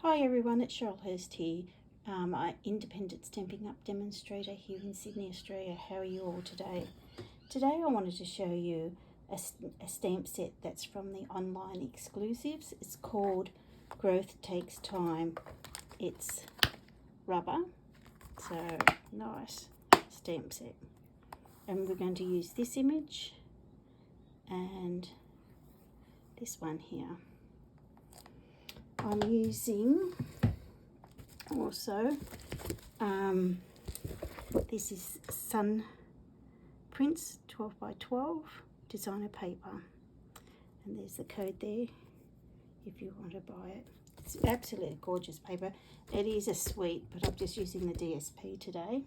Hi everyone, it's Cheryl Hurst here, an independent Stampin' Up demonstrator here in Sydney, Australia. How are you all today? Today I wanted to show you a stamp set that's from the online exclusives. It's called Growth Takes Time. It's rubber, so nice stamp set. And we're going to use this image and this one here. I'm using also, this is Sun Prints 12 by 12 designer paper, and there's the code there if you want to buy it. It's absolutely gorgeous paper. It is a suite, but I'm just using the DSP today.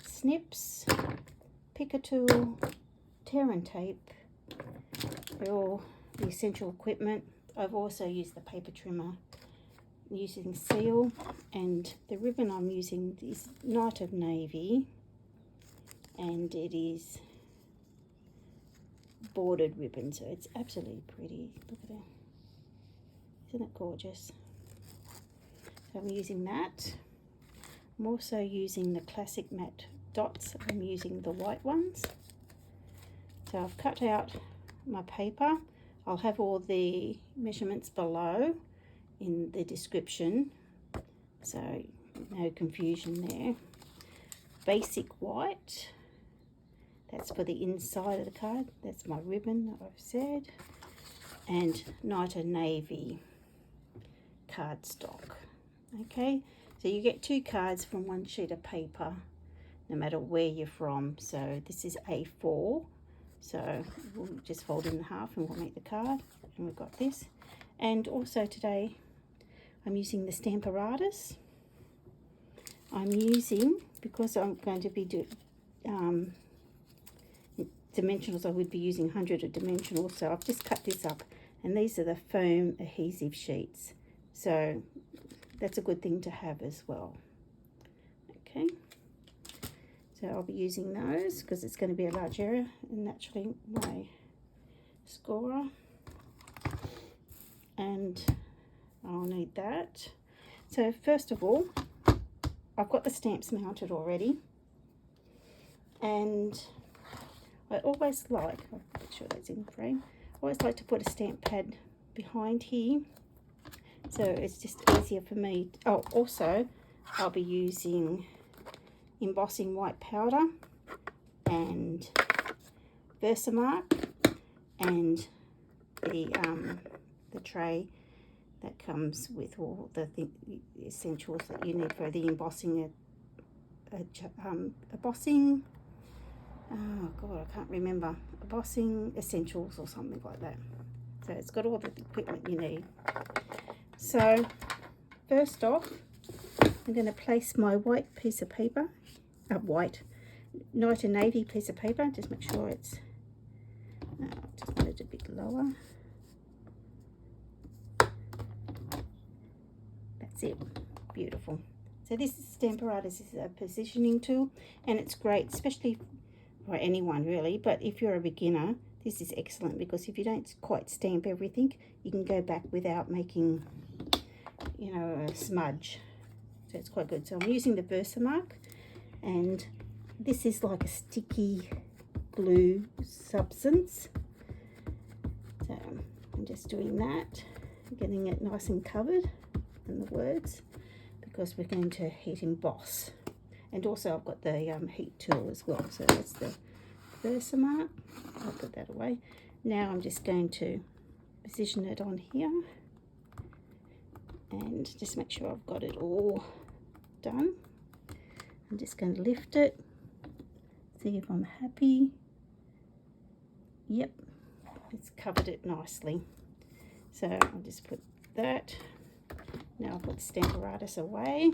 Snips, picker tool, tear and tape, they're all the essential equipment. I've also used the paper trimmer using seal, and the ribbon I'm using is Night of Navy, and it is bordered ribbon, so it's absolutely pretty. Look at that, isn't it gorgeous? So I'm using that. I'm also using the classic matte dots. I'm using the white ones. So I've cut out my paper. I'll have all the measurements below in the description, so no confusion there. Basic white, that's for the inside of the card. That's my ribbon that I've said. And Night of Navy cardstock. Okay, so you get 2 cards from 1 sheet of paper, no matter where you're from. So this is A4. So we'll just fold in half and we'll make the card, and we've got this. And also today I'm using the Stamparatus. I'm using, because I'm going to be dimensionals, I would be using 100 of dimensionals, so I've just cut this up, and these are the foam adhesive sheets, so that's a good thing to have as well. Okay. So I'll be using those because it's going to be a large area, and naturally my scorer, and I'll need that. So first of all, I've got the stamps mounted already, and I always like, I'll make sure that's in frame, I always like to put a stamp pad behind here, so it's just easier for me. Oh, also I'll be using embossing white powder and Versamark, and the tray that comes with all the essentials that you need for the embossing. Embossing, oh god, I can't remember, embossing essentials or something like that. So it's got all the equipment you need. So first off, I'm going to place my white piece of paper, white Night of Navy piece of paper. Just make sure it's, just put it a bit lower. That's it, beautiful. So this is Stamparatus, is a positioning tool, and it's great, especially for anyone really, but if you're a beginner, this is excellent, because if you don't quite stamp everything, you can go back without making, you know, a smudge. So it's quite good. So I'm using the Versamark, and this is like a sticky glue substance. So I'm just doing that, getting it nice and covered in the words, because we're going to heat emboss. And also I've got the heat tool as well. So that's the Versamark. I'll put that away. Now I'm just going to position it on here, and just make sure I've got it all done. I'm just going to lift it, see if I'm happy. Yep, it's covered it nicely. So I'll just put that. Now I'll put the Stamparatus away.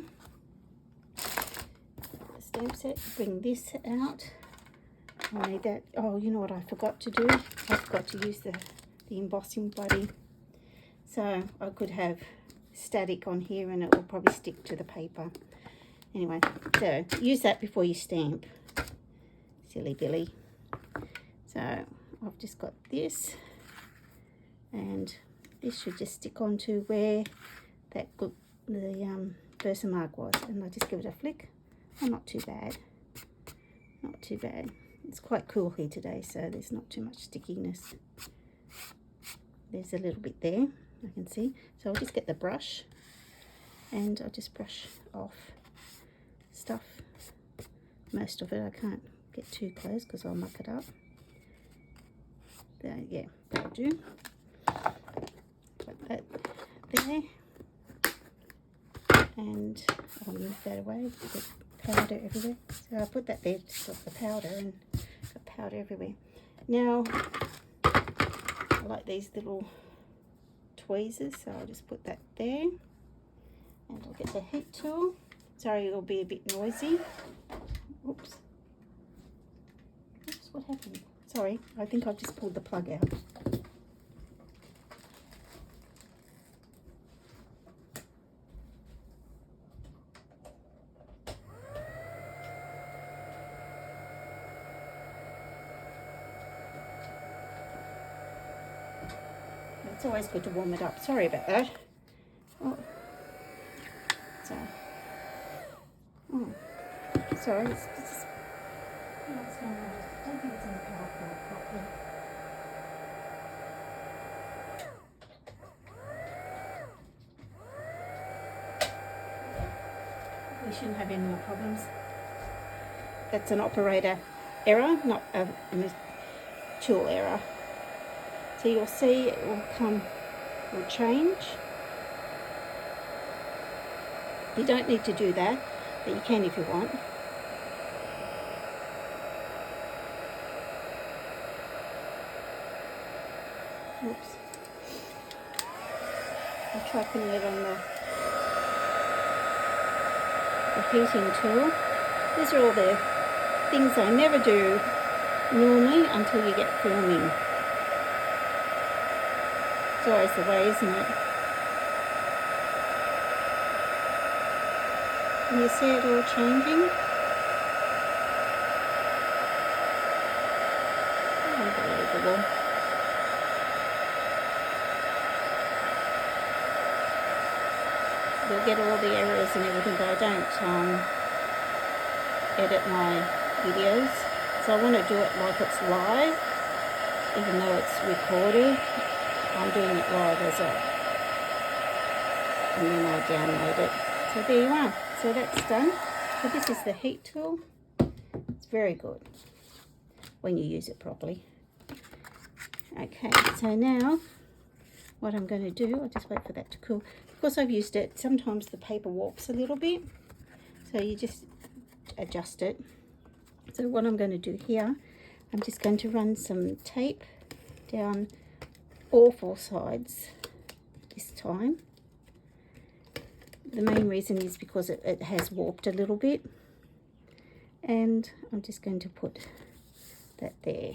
The stamp set, bring this out. I need that. Oh, you know what I forgot to do? I forgot to use the embossing buddy. So I could have static on here and it will probably stick to the paper. Anyway, so use that before you stamp. Silly Billy. So I've just got this and this should just stick onto where that the Versamark was, and I just give it a flick. Oh, not too bad, not too bad. It's quite cool here today, so there's not too much stickiness. There's a little bit there, I can see. So I'll just get the brush and I'll just brush off stuff. Most of it I can't get too close because I'll muck it up. There, yeah, that'll do. Put that there. And I'll move that away. There's powder everywhere. So I'll put that there to stop the powder, and got powder everywhere. Now, I like these little tweezers, so I'll just put that there. And I'll get the heat tool. Sorry, it'll be a bit noisy. Oops. Oops, what happened? Sorry, I think I've just pulled the plug out. It's always good to warm it up. Sorry about that. Oh. So. Oh. Sorry. It's just, what's going on? I don't think it's in the power cord properly. We shouldn't have any more problems. That's an operator error, not a tool error. So you'll see it will change. You don't need to do that, but you can if you want. Oops. I'll try putting it on the heating tool. These are all the things I never do normally until you get filming. It's always the way, isn't it? Can you see it all changing? Unbelievable. You'll get all the errors and everything, but I don't edit my videos. So I want to do it like it's live, even though it's recorded. I'm doing it live as and then I download it. So there you are. So that's done. So this is the heat tool. It's very good when you use it properly. Okay, so now what I'm going to do, I'll just wait for that to cool. Because I've used it, sometimes the paper warps a little bit. So you just adjust it. So what I'm going to do here, I'm just going to run some tape down all four sides this time. The main reason is because it has warped a little bit, and I'm just going to put that there.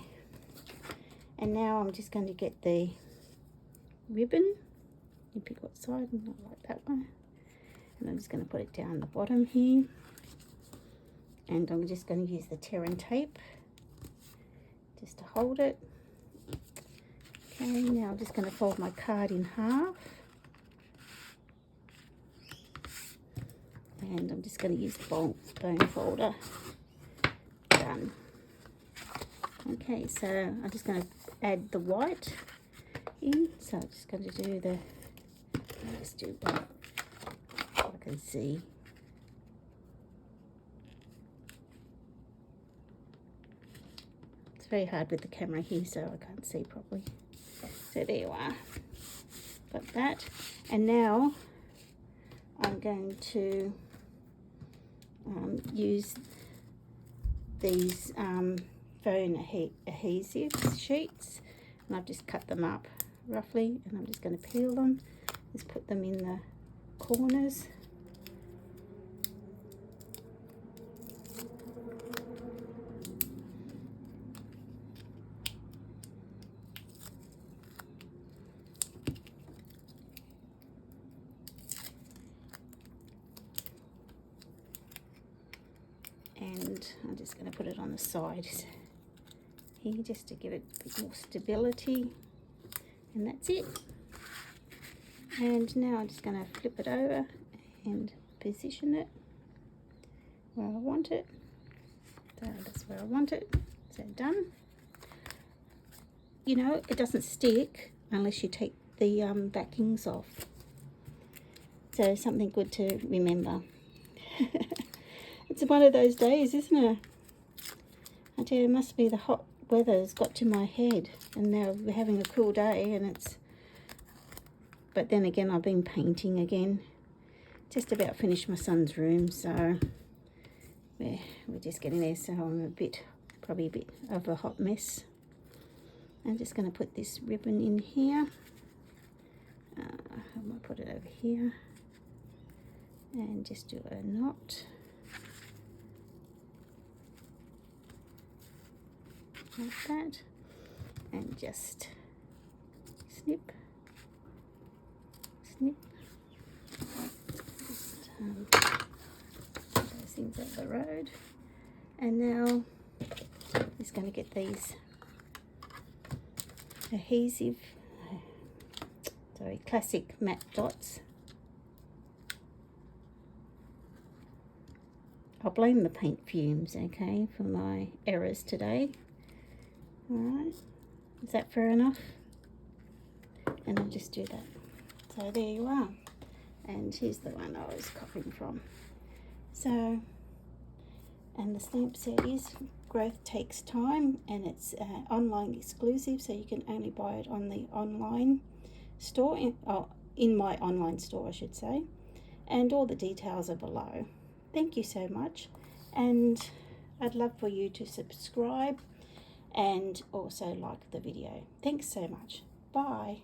And now I'm just going to get the ribbon. You pick what side, and not like that one. And I'm just going to put it down the bottom here, and I'm just going to use the tear and tape just to hold it. Okay, now I'm just going to fold my card in half, and I'm just going to use the bone folder. Done. Okay, so I'm just going to add the white in. So I'm just going to do the, just do what I can see. It's very hard with the camera here, so I can't see properly. So there you are. Got that. And now I'm going to use these foam adhesive sheets, and I've just cut them up roughly, and I'm just going to peel them, just put them in the corners. And I'm just going to put it on the sides here just to give it a bit more stability, and that's it. And now I'm just going to flip it over and position it where I want it. So that's where I want it. So done. You know, it doesn't stick unless you take the backings off. So something good to remember. It's one of those days, isn't it? I tell you, it must be the hot weather's got to my head, and now we're having a cool day, and it's... But then again, I've been painting again. Just about finished my son's room, so we're just getting there. So I'm probably a bit of a hot mess. I'm just going to put this ribbon in here. I'm going to put it over here and just do a knot like that, and just snip, snip. Just, those things out the road. And now just going to get these adhesive, classic matte dots. I'll blame the paint fumes, okay, for my errors today. Alright, is that fair enough? And I'll just do that. So there you are. And here's the one I was copying from. So, and the stamp set is Growth Takes Time, and it's online exclusive, so you can only buy it on the online store, in my online store I should say, and all the details are below. Thank you so much, and I'd love for you to subscribe and also like the video. Thanks so much. Bye.